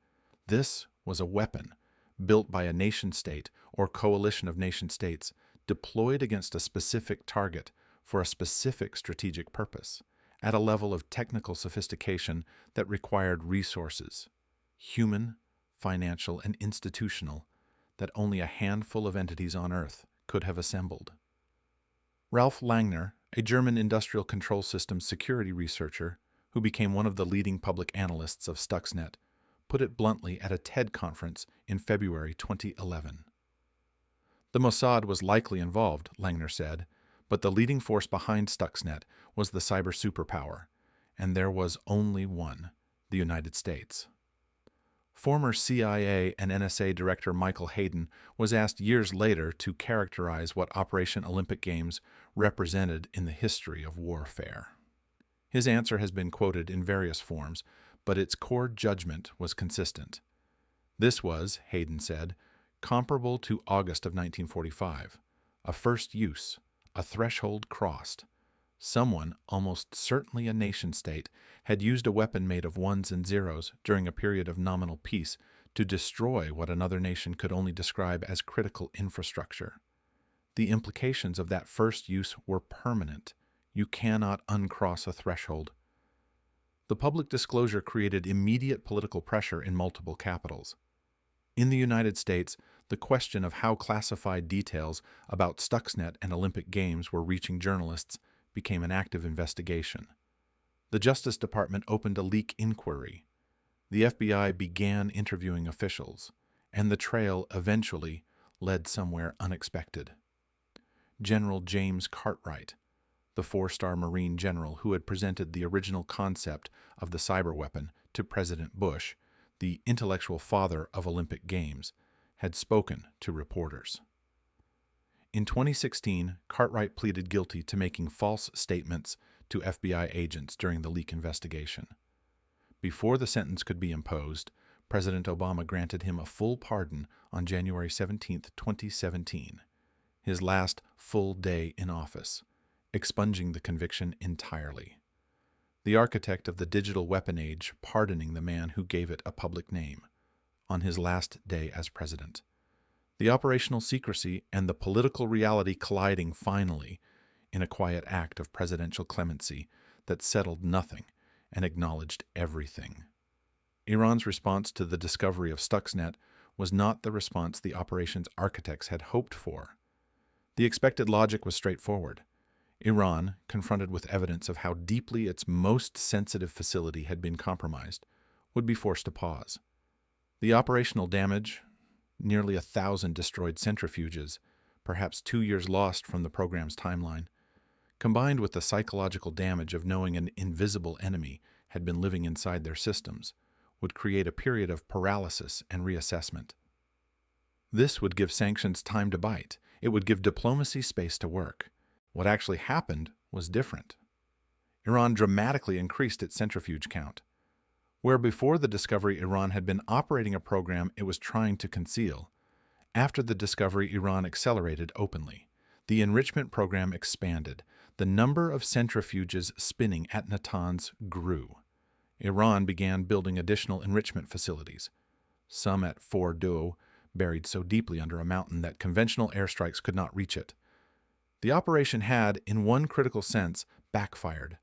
Speaker 1: This was a weapon built by a nation-state or coalition of nation-states deployed against a specific target for a specific strategic purpose, at a level of technical sophistication that required resources, human, financial, and institutional, that only a handful of entities on Earth could have assembled. Ralph Langner, a German industrial control systems security researcher who became one of the leading public analysts of Stuxnet, put it bluntly at a TED conference in February 2011. The Mossad was likely involved, Langner said, but the leading force behind Stuxnet was the cyber superpower, and there was only one, the United States. Former CIA and NSA Director Michael Hayden was asked years later to characterize what Operation Olympic Games represented in the history of warfare. His answer has been quoted in various forms, but its core judgment was consistent. This was, Hayden said, comparable to August of 1945, a first use, a threshold crossed. Someone, almost certainly a nation-state, had used a weapon made of ones and zeros during a period of nominal peace to destroy what another nation could only describe as critical infrastructure. The implications of that first use were permanent. You cannot uncross a threshold. The public disclosure created immediate political pressure in multiple capitals. In the United States, the question of how classified details about Stuxnet and Olympic Games were reaching journalists became an active investigation. The Justice Department opened a leak inquiry. The FBI began interviewing officials, and the trail eventually led somewhere unexpected. General James Cartwright, the four-star Marine general who had presented the original concept of the cyberweapon to President Bush, the intellectual father of Olympic Games, had spoken to reporters. In 2016, Cartwright pleaded guilty to making false statements to FBI agents during the leak investigation. Before the sentence could be imposed, President Obama granted him a full pardon on January 17, 2017, his last full day in office, expunging the conviction entirely. The architect of the digital weapon age pardoning the man who gave it a public name on his last day as president. The operational secrecy and the political reality colliding finally in a quiet act of presidential clemency that settled nothing and acknowledged everything. Iran's response to the discovery of Stuxnet was not the response the operation's architects had hoped for. The expected logic was straightforward. Iran, confronted with evidence of how deeply its most sensitive facility had been compromised, would be forced to pause. The operational damage, nearly 1,000 destroyed centrifuges, perhaps 2 years lost from the program's timeline, combined with the psychological damage of knowing an invisible enemy had been living inside their systems, would create a period of paralysis and reassessment. This would give sanctions time to bite. It would give diplomacy space to work. What actually happened was different. Iran dramatically increased its centrifuge count. Where before the discovery Iran had been operating a program it was trying to conceal, after the discovery Iran accelerated openly. The enrichment program expanded. The number of centrifuges spinning at Natanz grew. Iran began building additional enrichment facilities, some at Fordow, buried so deeply under a mountain that conventional airstrikes could not reach it. The operation had, in one critical sense, backfired.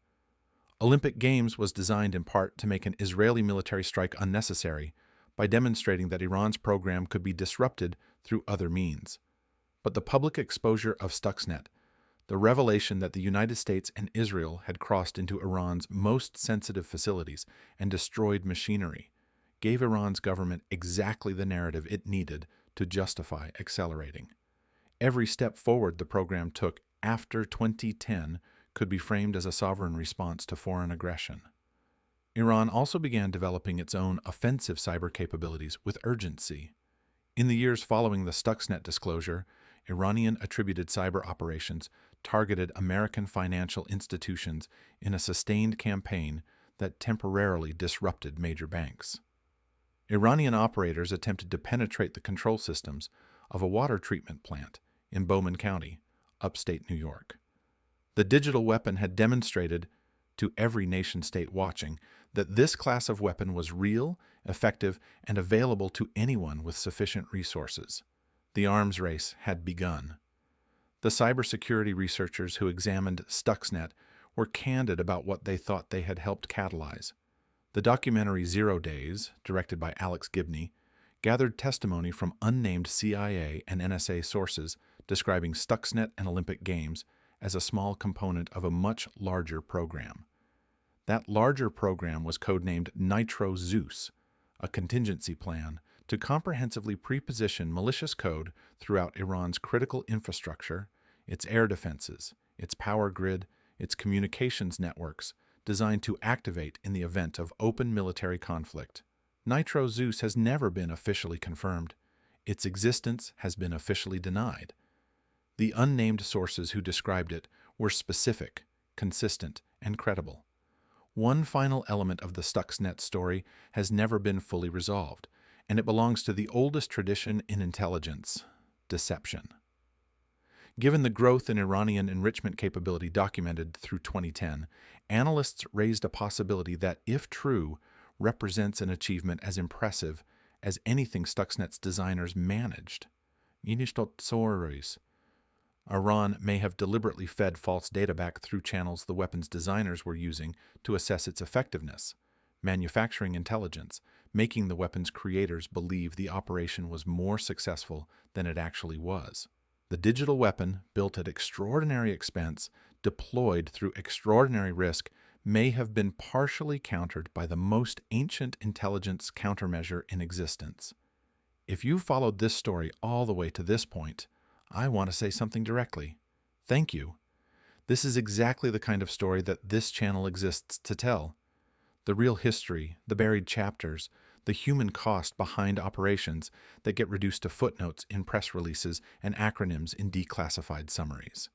Speaker 1: Olympic Games was designed in part to make an Israeli military strike unnecessary by demonstrating that Iran's program could be disrupted through other means. But the public exposure of Stuxnet, the revelation that the United States and Israel had crossed into Iran's most sensitive facilities and destroyed machinery, gave Iran's government exactly the narrative it needed to justify accelerating. Every step forward the program took after 2010 could be framed as a sovereign response to foreign aggression. Iran also began developing its own offensive cyber capabilities with urgency. In the years following the Stuxnet disclosure, Iranian attributed cyber operations targeted American financial institutions in a sustained campaign that temporarily disrupted major banks. Iranian operators attempted to penetrate the control systems of a water treatment plant in Bowman County, upstate New York. The digital weapon had demonstrated to every nation-state watching that this class of weapon was real, effective, and available to anyone with sufficient resources. The arms race had begun. The cybersecurity researchers who examined Stuxnet were candid about what they thought they had helped catalyze. The documentary 0 Days, directed by Alex Gibney, gathered testimony from unnamed CIA and NSA sources describing Stuxnet and Olympic Games as a small component of a much larger program. That larger program was codenamed Nitro Zeus, a contingency plan to comprehensively pre-position malicious code throughout Iran's critical infrastructure, its air defenses, its power grid, its communications networks, designed to activate in the event of open military conflict. Nitro Zeus has never been officially confirmed. Its existence has been officially denied. The unnamed sources who described it were specific, consistent, and credible. One final element of the Stuxnet story has never been fully resolved, and it belongs to the oldest tradition in intelligence: deception. Given the growth in Iranian enrichment capability documented through 2010, analysts raised a possibility that, if true, represents an achievement as impressive as anything Stuxnet's designers managed. Iran may have deliberately fed false data back through channels the weapon's designers were using to assess its effectiveness, manufacturing intelligence, making the weapon's creators believe the operation was more successful than it actually was. The digital weapon, built at extraordinary expense, deployed through extraordinary risk, may have been partially countered by the most ancient intelligence countermeasure in existence. If you followed this story all the way to this point, I want to say something directly. Thank you. This is exactly the kind of story that this channel exists to tell. The real history, the buried chapters, the human cost behind operations that get reduced to footnotes in press releases and acronyms in declassified summaries.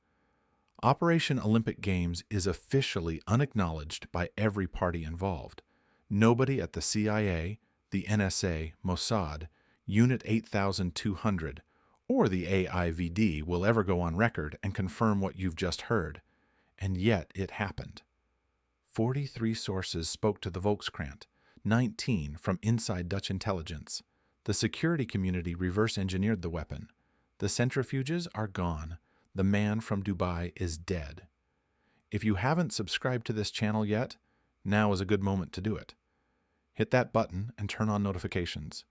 Speaker 1: Operation Olympic Games is officially unacknowledged by every party involved. Nobody at the CIA, the NSA, Mossad, Unit 8200, or the AIVD will ever go on record and confirm what you've just heard. And yet it happened. 43 sources spoke to the Volkskrant, 19 from inside Dutch intelligence. The security community reverse-engineered the weapon. The centrifuges are gone. The man from Dubai is dead. If you haven't subscribed to this channel yet, now is a good moment to do it. Hit that button and turn on notifications.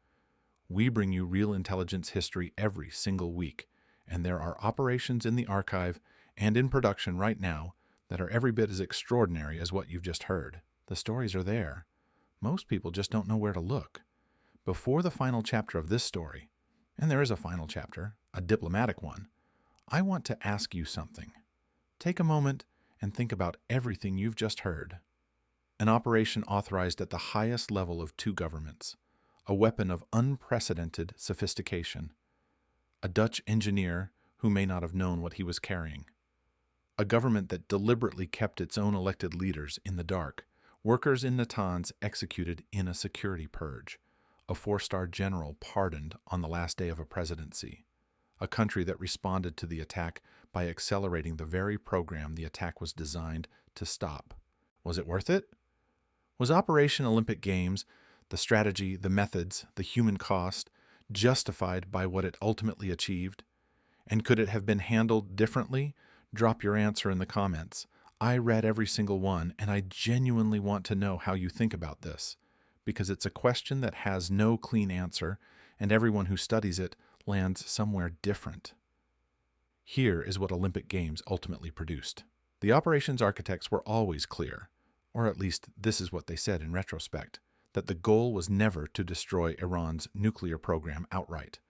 Speaker 1: We bring you real intelligence history every single week, and there are operations in the archive and in production right now that are every bit as extraordinary as what you've just heard. The stories are there. Most people just don't know where to look. Before the final chapter of this story, and there is a final chapter, a diplomatic one, I want to ask you something. Take a moment and think about everything you've just heard. An operation authorized at the highest level of two governments, a weapon of unprecedented sophistication, a Dutch engineer who may not have known what he was carrying, a government that deliberately kept its own elected leaders in the dark, workers in Natanz executed in a security purge, a 4-star general pardoned on the last day of a presidency, a country that responded to the attack by accelerating the very program the attack was designed to stop. Was it worth it? Was Operation Olympic Games, the strategy, the methods, the human cost, justified by what it ultimately achieved? And could it have been handled differently? Drop your answer in the comments. I read every single one, and I genuinely want to know how you think about this, because it's a question that has no clean answer, and everyone who studies it lands somewhere different. Here is what Olympic Games ultimately produced. The operations architects were always clear, or at least this is what they said in retrospect, that the goal was never to destroy Iran's nuclear program outright.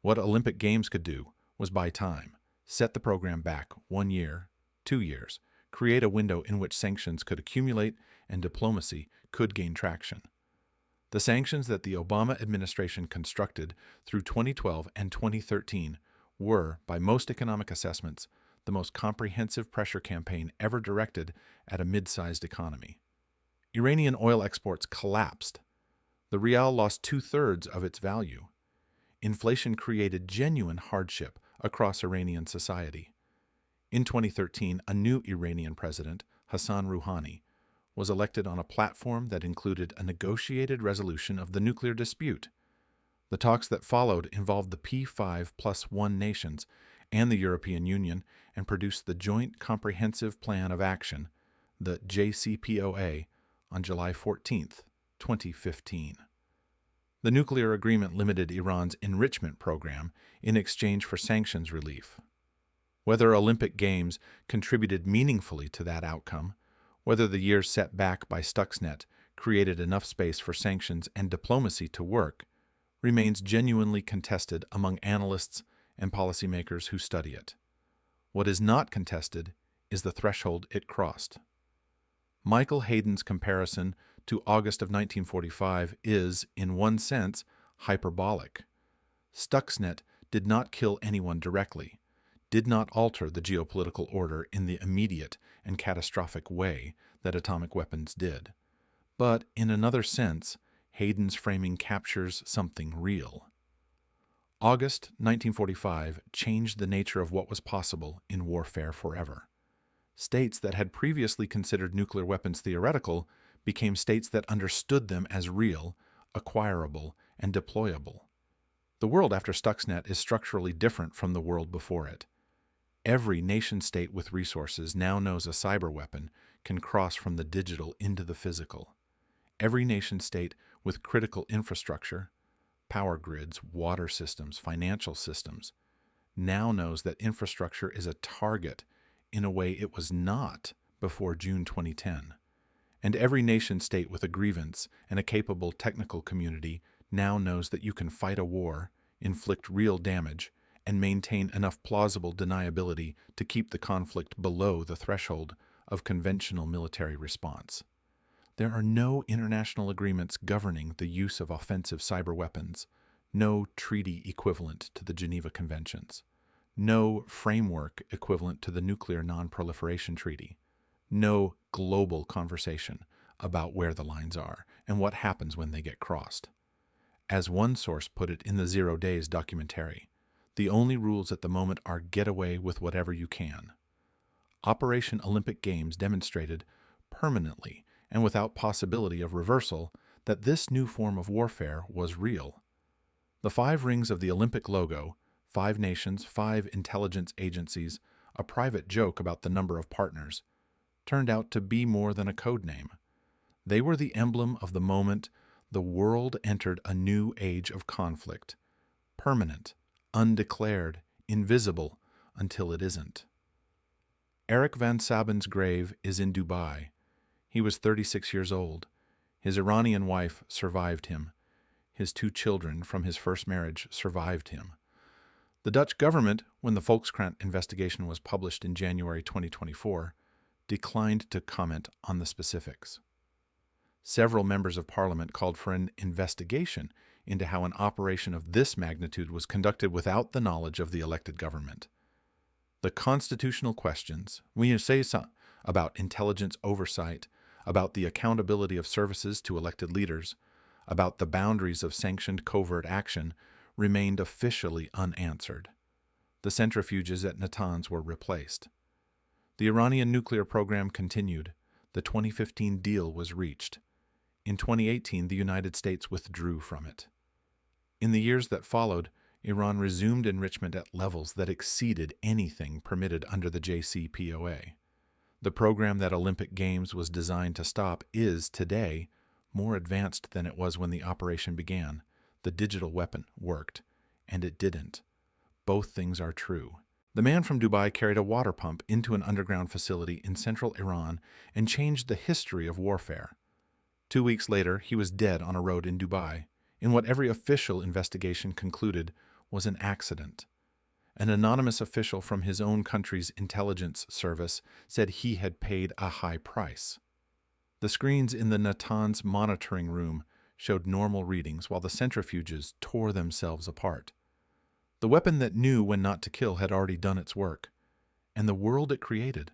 Speaker 1: What Olympic Games could do was buy time, set the program back 1 year, 2 years, create a window in which sanctions could accumulate and diplomacy could gain traction. The sanctions that the Obama administration constructed through 2012 and 2013 were, by most economic assessments, the most comprehensive pressure campaign ever directed at a mid-sized economy. Iranian oil exports collapsed. The rial lost 2/3 of its value. Inflation created genuine hardship across Iranian society. In 2013, a new Iranian president, Hassan Rouhani, was elected on a platform that included a negotiated resolution of the nuclear dispute. The talks that followed involved the P5+1 nations and the European Union and produced the Joint Comprehensive Plan of Action, the JCPOA, on July 14, 2015. The nuclear agreement limited Iran's enrichment program in exchange for sanctions relief. Whether Olympic Games contributed meaningfully to that outcome, whether the years set back by Stuxnet created enough space for sanctions and diplomacy to work, remains genuinely contested among analysts and policymakers who study it. What is not contested is the threshold it crossed. Michael Hayden's comparison to August of 1945 is, in one sense, hyperbolic. Stuxnet did not kill anyone directly, did not alter the geopolitical order in the immediate and catastrophic way that atomic weapons did. But in another sense, Hayden's framing captures something real. August 1945 changed the nature of what was possible in warfare forever. States that had previously considered nuclear weapons theoretical became states that understood them as real, acquirable, and deployable. The world after Stuxnet is structurally different from the world before it. Every nation-state with resources now knows a cyberweapon can cross from the digital into the physical. Every nation-state with critical infrastructure, power grids, water systems, financial systems, now knows that infrastructure is a target in a way it was not before June 2010. And every nation-state with a grievance and a capable technical community now knows that you can fight a war, inflict real damage, and maintain enough plausible deniability to keep the conflict below the threshold of conventional military response. There are no international agreements governing the use of offensive cyber weapons, no treaty equivalent to the Geneva Conventions, no framework equivalent to the Nuclear Non-Proliferation Treaty, no global conversation about where the lines are and what happens when they get crossed. As one source put it in the 0 Days documentary, the only rules at the moment are get away with whatever you can. Operation Olympic Games demonstrated permanently and without possibility of reversal that this new form of warfare was real. The 5 rings of the Olympic logo, 5 nations, 5 intelligence agencies, a private joke about the number of partners, turned out to be more than a code name. They were the emblem of the moment the world entered a new age of conflict, permanent, undeclared, invisible until it isn't. Erik van Sabben's grave is in Dubai. He was 36 years old. His Iranian wife survived him. His 2 children from his first marriage survived him. The Dutch government, when the Volkskrant investigation was published in January 2024, declined to comment on the specifics. Several members of parliament called for an investigation into how an operation of this magnitude was conducted without the knowledge of the elected government. The constitutional questions, when you say something about intelligence oversight, about the accountability of services to elected leaders, about the boundaries of sanctioned covert action, remained officially unanswered. The centrifuges at Natanz were replaced. The Iranian nuclear program continued. The 2015 deal was reached. In 2018, the United States withdrew from it. In the years that followed, Iran resumed enrichment at levels that exceeded anything permitted under the JCPOA. The program that Olympic Games was designed to stop is, today, more advanced than it was when the operation began. The digital weapon worked, and it didn't. Both things are true. The man from Dubai carried a water pump into an underground facility in central Iran and changed the history of warfare. 2 weeks later, he was dead on a road in Dubai, in what every official investigation concluded was an accident. An anonymous official from his own country's intelligence service said he had paid a high price. The screens in the Natanz monitoring room showed normal readings while the centrifuges tore themselves apart. The weapon that knew when not to kill had already done its work. And the world it created,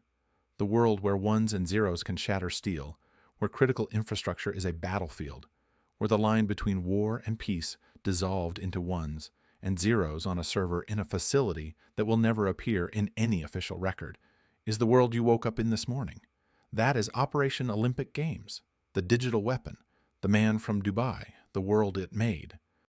Speaker 1: the world where ones and zeros can shatter steel, where critical infrastructure is a battlefield, where the line between war and peace dissolved into ones and zeros on a server in a facility that will never appear in any official record, is the world you woke up in this morning. That is Operation Olympic Games, the digital weapon, the man from Dubai, the world it made.